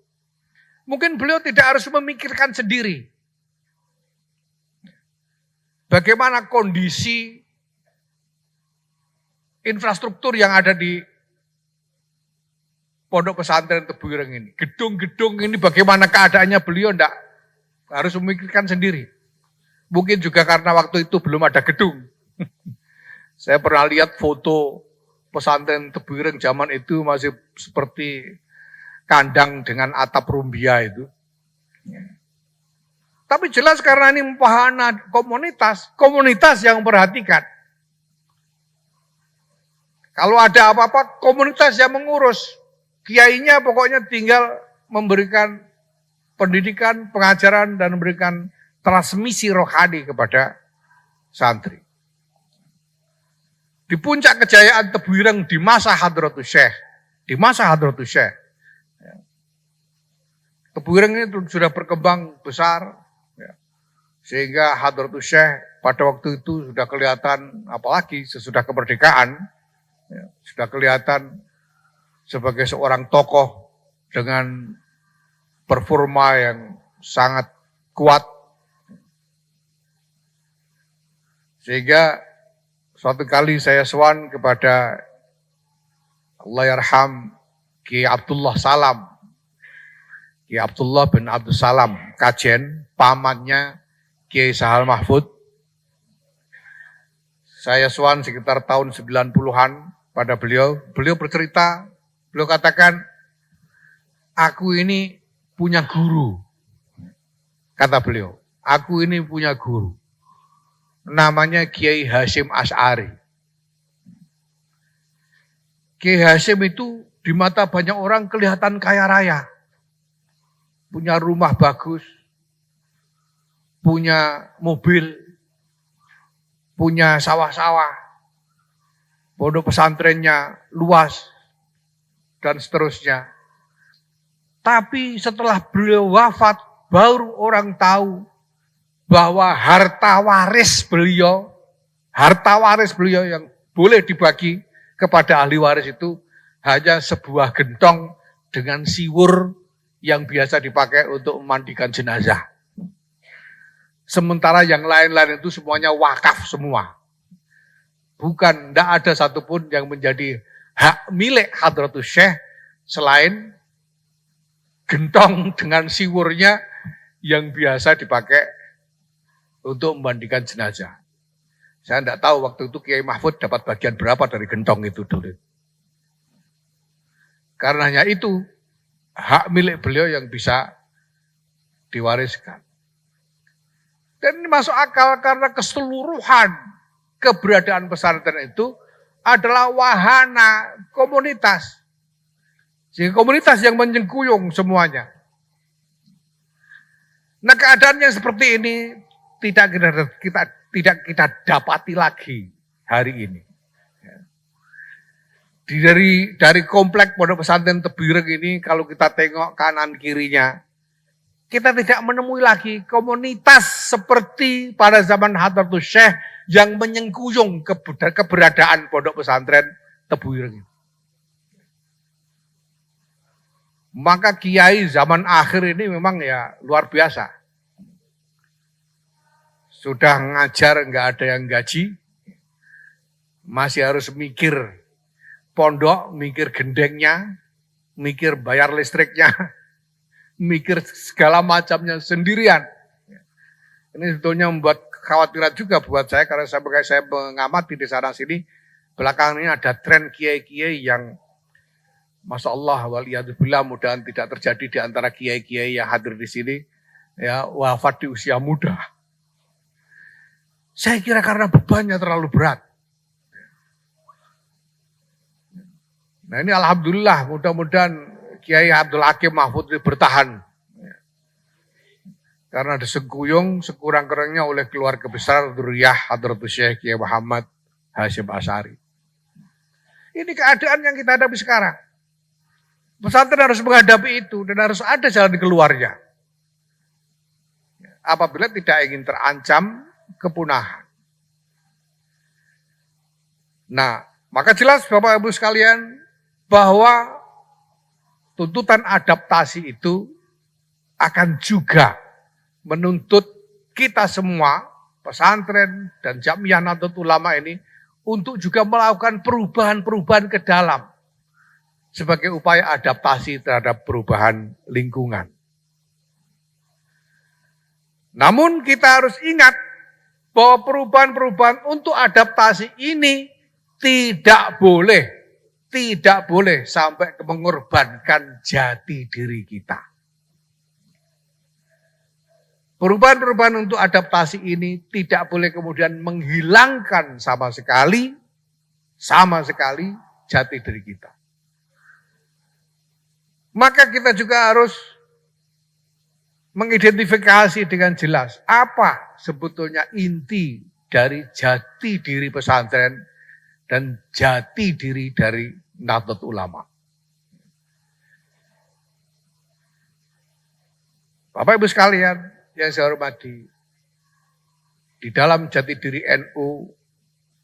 mungkin beliau tidak harus memikirkan sendiri. Bagaimana kondisi infrastruktur yang ada di Pondok Pesantren Tebu Ireng ini. Gedung-gedung ini bagaimana keadaannya beliau enggak harus memikirkan sendiri. Mungkin juga karena waktu itu belum ada gedung. Saya pernah lihat foto pesantren Tebu Ireng zaman itu masih seperti kandang dengan atap rumbia itu. Tapi jelas karena ini wahana komunitas yang memperhatikan. Kalau ada apa-apa, komunitas yang mengurus. Kiainya pokoknya tinggal memberikan pendidikan, pengajaran, dan memberikan transmisi rohani kepada santri. Di puncak kejayaan Tebu Ireng di masa Hadratus Syekh. Tebu Ireng ini sudah berkembang besar. Sehingga Hadratus Syekh pada waktu itu sudah kelihatan, apalagi sesudah kemerdekaan, sudah kelihatan sebagai seorang tokoh dengan performa yang sangat kuat. Sehingga suatu kali saya sowan kepada Allahyarham Kiai Abdullah Salam, Kiai Abdullah bin Abdul Salam Kajen, pamannya Kiai Sahal Mahfud. Saya sowan sekitar tahun 90-an pada beliau. Beliau bercerita, beliau katakan, aku ini punya guru. Kata beliau, aku ini punya guru. Namanya Kiai Hasyim Asy'ari. Kiai Hasyim itu di mata banyak orang kelihatan kaya raya. Punya rumah bagus, punya mobil, punya sawah-sawah, pondok pesantrennya luas, dan seterusnya. Tapi setelah beliau wafat, baru orang tahu bahwa harta waris beliau yang boleh dibagi kepada ahli waris itu hanya sebuah gentong dengan siwur yang biasa dipakai untuk memandikan jenazah. Sementara yang lain-lain itu semuanya wakaf semua. Bukan, tidak ada satupun yang menjadi hak milik Hadratus Syekh selain gentong dengan siwurnya yang biasa dipakai untuk memandikan jenazah. Saya tidak tahu waktu itu Kiai Mahfud dapat bagian berapa dari gentong itu dulu. Karenanya itu hak milik beliau yang bisa diwariskan. Dan ini masuk akal karena keseluruhan keberadaan pesantren itu adalah wahana komunitas. Sehingga komunitas yang menyengkuyung semuanya. Nah, keadaan yang seperti ini tidak kita dapati lagi hari ini. Dari komplek Pondok Pesantren Tebireng ini kalau kita tengok kanan kirinya, kita tidak menemui lagi komunitas seperti pada zaman Hadratus Syekh yang menyengkuyung keberadaan Pondok Pesantren Tebireng. Maka kiai zaman akhir ini memang ya luar biasa. Sudah ngajar nggak ada yang gaji, masih harus mikir pondok, mikir gendengnya, mikir bayar listriknya, mikir segala macamnya sendirian. Ini sebetulnya membuat kekhawatiran juga buat saya karena saya mengamati di sana sini belakangan ini ada tren kiai-kiai yang Masya Allah, waliyadzubillah, mudahan tidak terjadi di antara kiai-kiai yang hadir di sini, ya wafat di usia muda. Saya kira karena bebannya terlalu berat. Nah ini alhamdulillah, mudah-mudahan Kiai Abdul Hakim Mahfud ini bertahan. Karena disengkuyung sekurang-kurangnya oleh keluarga besar Dzurriyyah Hadratus Syekh Kiai Muhammad Hasyim Asy'ari. Ini keadaan yang kita hadapi sekarang. Pesantren harus menghadapi itu dan harus ada jalan keluarnya. Apabila tidak ingin terancam kepunahan. Nah, maka jelas Bapak Ibu sekalian bahwa tuntutan adaptasi itu akan juga menuntut kita semua, pesantren dan Jamiah Nahdlatul Ulama ini untuk juga melakukan perubahan-perubahan ke dalam sebagai upaya adaptasi terhadap perubahan lingkungan. Namun kita harus ingat bahwa perubahan-perubahan untuk adaptasi ini tidak boleh sampai mengorbankan jati diri kita. Perubahan-perubahan untuk adaptasi ini tidak boleh kemudian menghilangkan sama sekali jati diri kita. Maka kita juga harus mengidentifikasi dengan jelas apa sebetulnya inti dari jati diri pesantren dan jati diri dari Nahdlatul Ulama. Bapak Ibu sekalian yang saya hormati, di dalam jati diri NU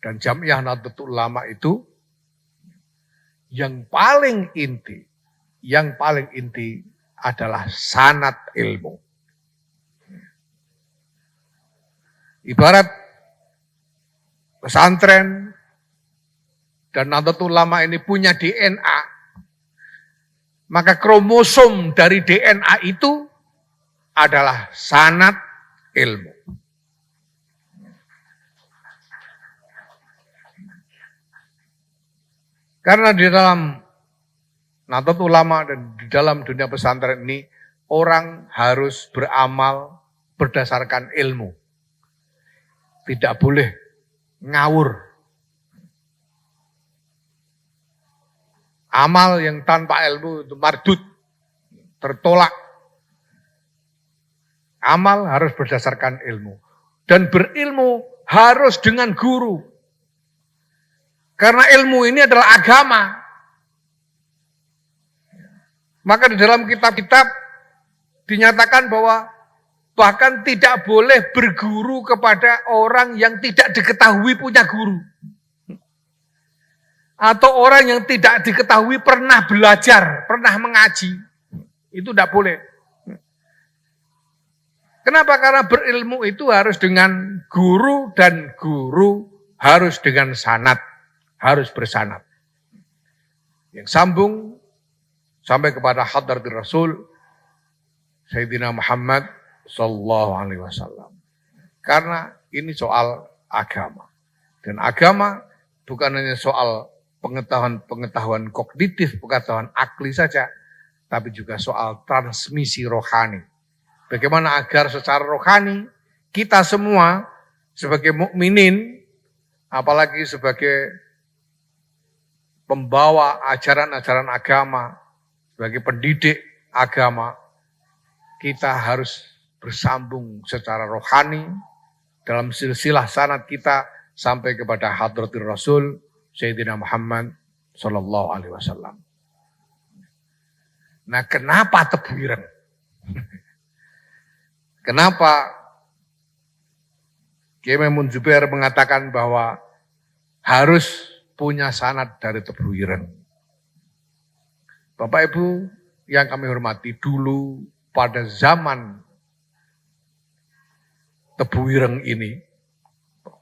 dan Jamiah Nahdlatul Ulama itu yang paling inti adalah sanad ilmu. Ibarat pesantren dan Nahdlatul Ulama ini punya DNA, maka kromosom dari DNA itu adalah sanad ilmu. Karena di dalam Nahdlatul Ulama dan di dalam dunia pesantren ini orang harus beramal berdasarkan ilmu. Tidak boleh ngawur. Amal yang tanpa ilmu itu mardud, tertolak. Amal harus berdasarkan ilmu. Dan berilmu harus dengan guru. Karena ilmu ini adalah agama. Maka di dalam kitab-kitab dinyatakan bahwa bahkan tidak boleh berguru kepada orang yang tidak diketahui punya guru. atau orang yang tidak diketahui pernah belajar, pernah mengaji. Itu tidak boleh. Kenapa? Karena berilmu itu harus dengan guru dan guru harus dengan sanad, harus bersanad. Yang sambung sampai kepada hadratir Rasul Sayyidina Muhammad sallallahu alaihi wasallam. Karena ini soal agama. Dan agama bukan hanya soal pengetahuan kognitif, pengetahuan akli saja, tapi juga soal transmisi rohani. Bagaimana agar secara rohani kita semua sebagai mukminin, apalagi sebagai pembawa ajaran-ajaran agama, sebagai pendidik agama, kita harus bersambung secara rohani dalam silsilah sanad kita sampai kepada hadratir Rasul Sayyidina Muhammad sallallahu alaihi wasallam. Nah, kenapa tebu ireng? Kenapa Kiai Maimun Zubair mengatakan bahwa harus punya sanad dari tebu ireng? Bapak Ibu yang kami hormati, dulu pada zaman tebu ireng ini,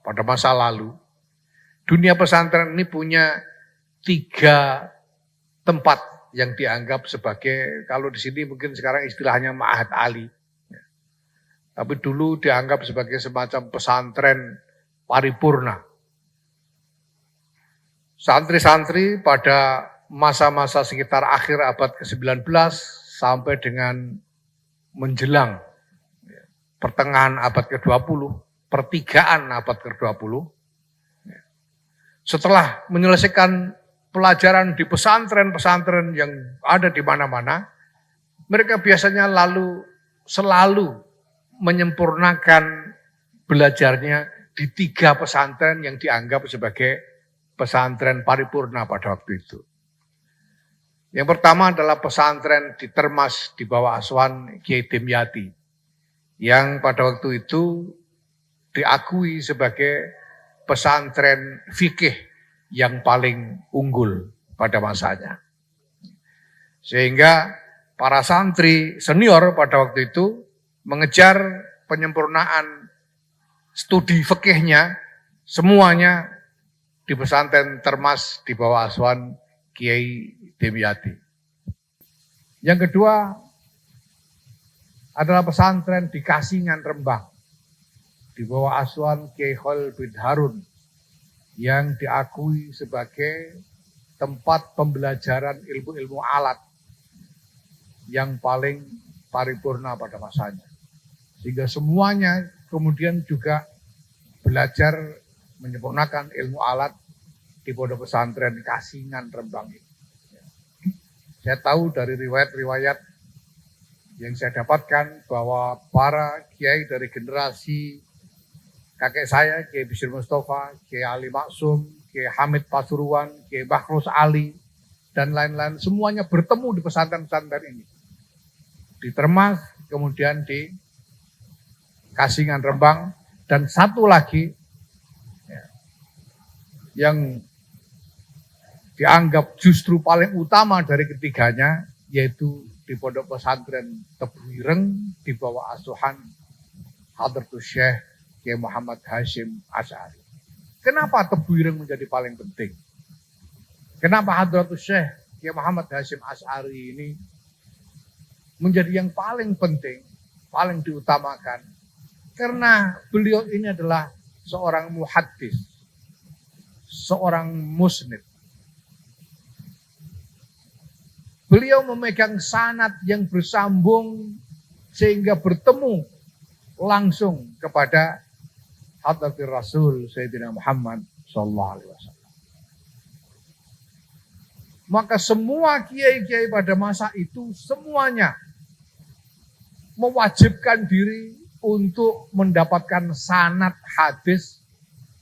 pada masa lalu, dunia pesantren ini punya 3 tempat yang dianggap sebagai, kalau di sini mungkin sekarang istilahnya ma'had ali. Tapi dulu dianggap sebagai semacam pesantren paripurna. Santri-santri pada masa-masa sekitar akhir abad ke-19 sampai dengan menjelang pertengahan abad ke-20, pertigaan abad ke-20, setelah menyelesaikan pelajaran di pesantren-pesantren yang ada di mana-mana, mereka biasanya selalu menyempurnakan belajarnya di 3 pesantren yang dianggap sebagai pesantren paripurna pada waktu itu. Yang pertama adalah pesantren di Termas di bawah asuhan Kiai Dimyati, yang pada waktu itu diakui sebagai pesantren fikih yang paling unggul pada masanya. Sehingga para santri senior pada waktu itu mengejar penyempurnaan studi fikihnya semuanya di pesantren Termas di bawah asuhan Kiai Dimyati. Yang kedua adalah pesantren di Kasingan Rembang di bawah asuhan Kiai Khalil bin Harun yang diakui sebagai tempat pembelajaran ilmu-ilmu alat yang paling paripurna pada masanya. Sehingga semuanya kemudian juga belajar menyempurnakan ilmu alat di pondok pesantren Kasingan Rembang ini. Saya tahu dari riwayat-riwayat yang saya dapatkan bahwa para kiai dari generasi kakek saya, Kiai Bisri Mustafa, Kiai Ali Maksum, Kiai Hamid Pasuruan, Kiai Bakhrus Ali, dan lain-lain, semuanya bertemu di pesantren-pesantren ini. Di Termas, kemudian di Kasingan Rembang, dan satu lagi yang dianggap justru paling utama dari ketiganya, yaitu di pondok pesantren Tebu Ireng di bawah asuhan Hadratus Syekh Kiai Muhammad Hasyim Asy'ari. Kenapa Tebu Ireng menjadi paling penting? Kenapa Hadratus Syekh Kiai Muhammad Hasyim Asy'ari ini menjadi yang paling penting, paling diutamakan? Karena beliau ini adalah seorang muhaddis, seorang musnid. Beliau memegang sanad yang bersambung sehingga bertemu langsung kepada Hadratir Rasul Sayyidina Muhammad sallallahu alaihi wasallam. Maka semua kiai-kiai pada masa itu semuanya mewajibkan diri untuk mendapatkan sanad hadis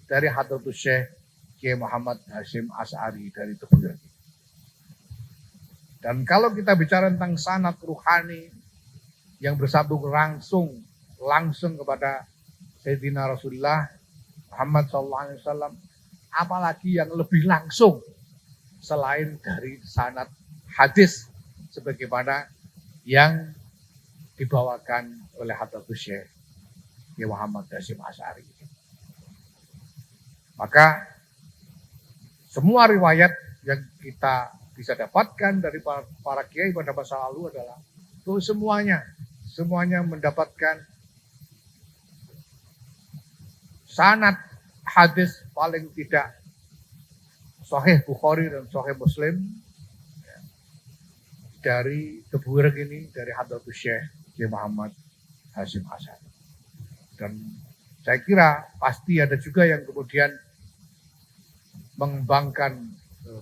dari Hadratus Syekh Kiai Muhammad Hasyim Asy'ari dari Tebu Ireng. Dan kalau kita bicara tentang sanad ruhani yang bersambung langsung kepada Sayyidina Rasulullah Muhammad SAW, apalagi yang lebih langsung selain dari sanad hadis sebagaimana yang dibawakan oleh Hadratus Syekh Kiai Muhammad Hasyim Asy'ari. Maka semua riwayat yang kita bisa dapatkan dari para kiai pada masa lalu adalah itu semuanya mendapatkan sanad hadis paling tidak Sahih Bukhari dan Sahih Muslim dari Tebuireng ini, dari Hadratus Syekh Kiai Muhammad Hasyim Asy'ari. Dan saya kira pasti ada juga yang kemudian mengembangkan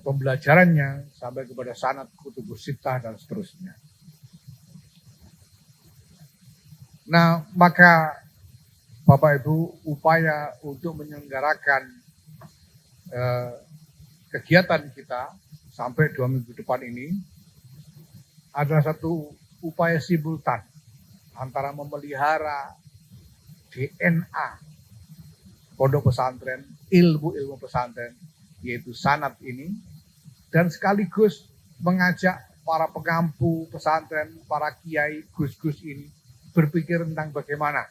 pembelajarannya sampai kepada sanad kutubus sittah dan seterusnya. Nah, maka Bapak Ibu, upaya untuk menyelenggarakan kegiatan kita sampai 2 minggu depan ini adalah satu upaya simultan antara memelihara DNA pondok pesantren, ilmu pesantren, yaitu sanad ini, dan sekaligus mengajak para pengampu pesantren, para kiai, gus-gus ini berpikir tentang bagaimana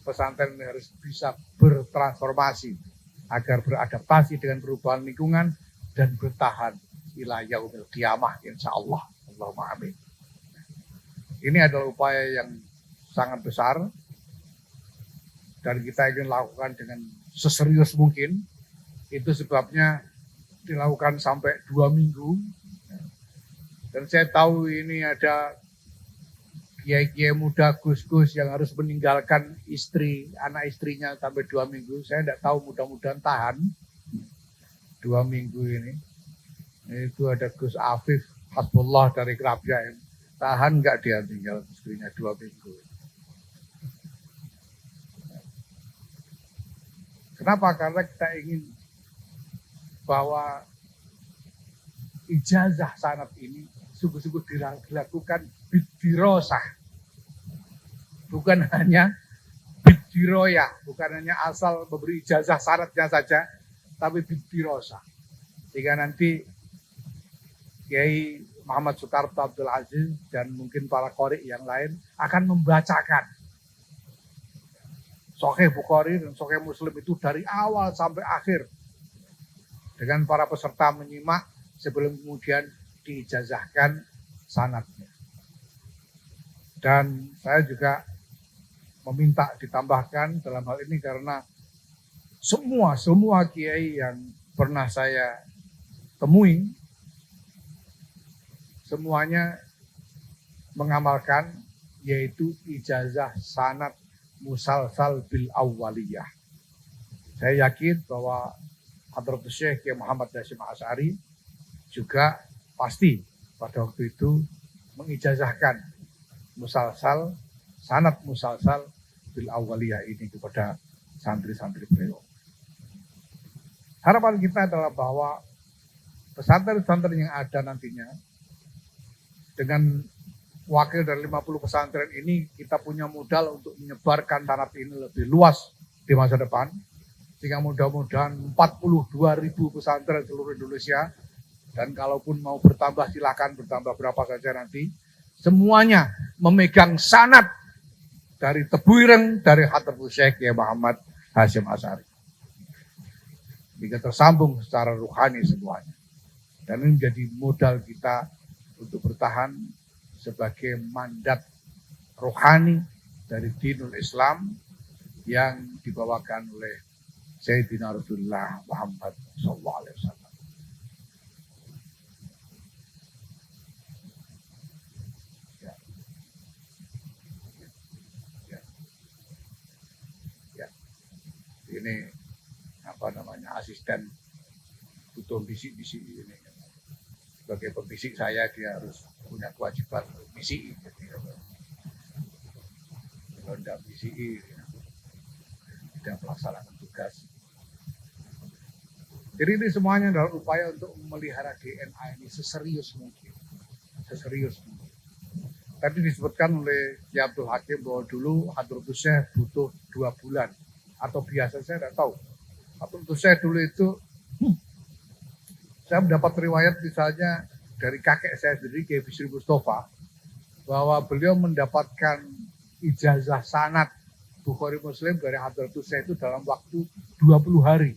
pesantren harus bisa bertransformasi agar beradaptasi dengan perubahan lingkungan dan bertahan ila yaumil qiyamah insyaallah. Allahumma amin. Ini adalah upaya yang sangat besar dan kita ingin lakukan dengan seserius mungkin. Itu sebabnya dilakukan sampai 2 minggu. Dan saya tahu ini ada kiai-kiai muda, gus-gus yang harus meninggalkan istri, anak istrinya sampai 2 minggu. Saya tidak tahu, mudah-mudahan tahan 2 minggu ini. Itu ada Gus Afif Hasbullah dari Kerapia. Tahan nggak dia tinggal istrinya 2 minggu. Kenapa? Karena kita ingin bahwa ijazah sanad ini sungguh-sungguh dilakukan bidirosah. Bukan hanya bidiroyah, bukan hanya asal memberi ijazah sanadnya saja, tapi bidirosah. Sehingga nanti Kiai Muhammad Soekarto Abdul Aziz dan mungkin para qori yang lain akan membacakan Sahih Bukhari dan Sahih Muslim itu dari awal sampai akhir dengan para peserta menyimak sebelum kemudian diijazahkan sanadnya. Dan saya juga meminta ditambahkan dalam hal ini karena semua kiai yang pernah saya temui semuanya mengamalkan yaitu ijazah sanad musalsal bil awwaliyah. Saya yakin bahwa Hadratus Syekh Kiai Muhammad Hasyim Asy'ari juga pasti pada waktu itu mengijazahkan sanad musalsal bil awwaliyah ini kepada santri-santri beliau. Harapan kita adalah bahwa pesantren-pesantren yang ada nantinya dengan wakil dari 50 pesantren ini kita punya modal untuk menyebarkan sanad ini lebih luas di masa depan. Sehingga mudah-mudahan 42.000 pesantren seluruh Indonesia, dan kalaupun mau bertambah silakan bertambah berapa saja nanti, semuanya memegang sanad dari Tebuireng, dari Hadratus Syekh Kiai Muhammad Hasyim Asy'ari. Jika tersambung secara ruhani semuanya. Dan ini menjadi modal kita untuk bertahan sebagai mandat rohani dari dinul Islam yang dibawakan oleh Sayyidina Rasulullah Muhammad SAW. Ya. Ya. Ya. Ini asisten butuh bisik-bisik ini. Sebagai pembisik saya, dia harus punya kewajiban bisik. Kalau tidak bisik, tidak melaksanakan tugas. Jadi ini semuanya adalah upaya untuk memelihara DNA ini seserius mungkin. Tadi disebutkan oleh Kiai Abdul Hakim bahwa dulu Hadratus Syekh butuh 2 bulan. Atau biasa saya tidak tahu. Hadratus Syekh dulu itu Saya mendapat riwayat misalnya dari kakek saya sendiri, Kiai Bisri Mustafa, bahwa beliau mendapatkan ijazah sanad Bukhari Muslim dari Hadratus Syekh itu dalam waktu 20 hari.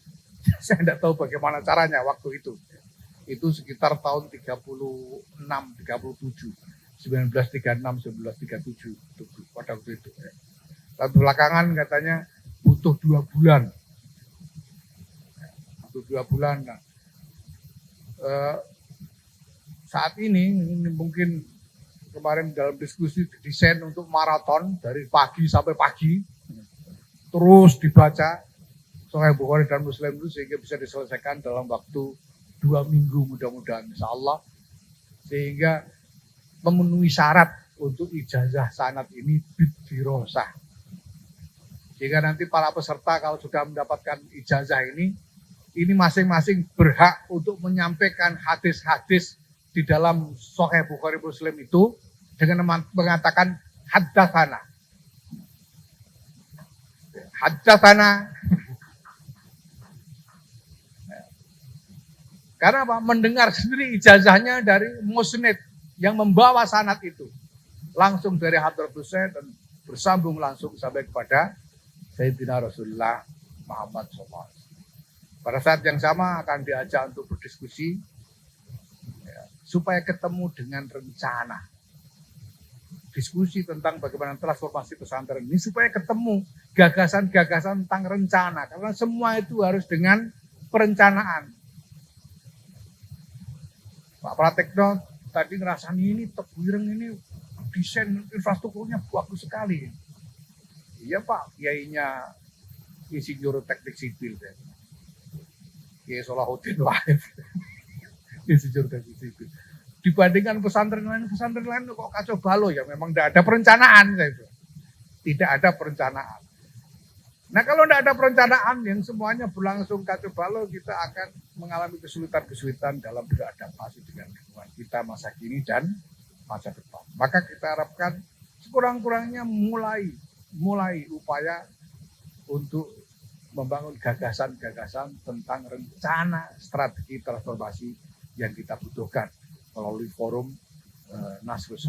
Saya tidak tahu bagaimana caranya waktu itu. Itu sekitar tahun 36, 37, 1936, 1937 pada waktu itu. Lalu belakangan katanya butuh 2 bulan. Butuh 2 bulan. Nah, saat ini mungkin kemarin dalam diskusi desain untuk maraton dari pagi sampai pagi, terus dibaca Sahih Bukhari dan Muslim itu sehingga bisa diselesaikan dalam waktu 2 minggu mudah-mudahan insya Allah, sehingga memenuhi syarat untuk ijazah sanad ini bidirosah. Sehingga nanti para peserta kalau sudah mendapatkan ijazah ini masing-masing berhak untuk menyampaikan hadis-hadis di dalam Sahih Bukhari Muslim itu dengan mengatakan haddatsana. Haddatsana. Karena apa? Mendengar sendiri ijazahnya dari musnid yang membawa sanad itu. Langsung dari Hadratus Syekh dan bersambung langsung sampai kepada Sayyidina Rasulullah Muhammad SAW. Pada saat yang sama akan diajak untuk berdiskusi ya, supaya ketemu dengan rencana. Diskusi tentang bagaimana transformasi pesantren ini supaya ketemu gagasan-gagasan tentang rencana. Karena semua itu harus dengan perencanaan. Pak Pratekno tadi ngerasani ini Tebuireng ini desain infrastrukturnya bagus sekali. Iya Pak, kiainya Insinyur Teknik Sipil. Kiai Solahuddin Wahid. Insinyur Teknik Sipil. Dibandingkan pesantren lain kok kacau balau ya, memang tidak ada perencanaan. Tidak ada perencanaan. Nah kalau tidak ada perencanaan yang semuanya berlangsung kacau balau, kita akan mengalami kesulitan-kesulitan dalam beradaptasi dengan lingkungan kita masa kini dan masa depan. Maka kita harapkan sekurang-kurangnya mulai upaya untuk membangun gagasan-gagasan tentang rencana strategi transformasi yang kita butuhkan melalui forum Nasrus.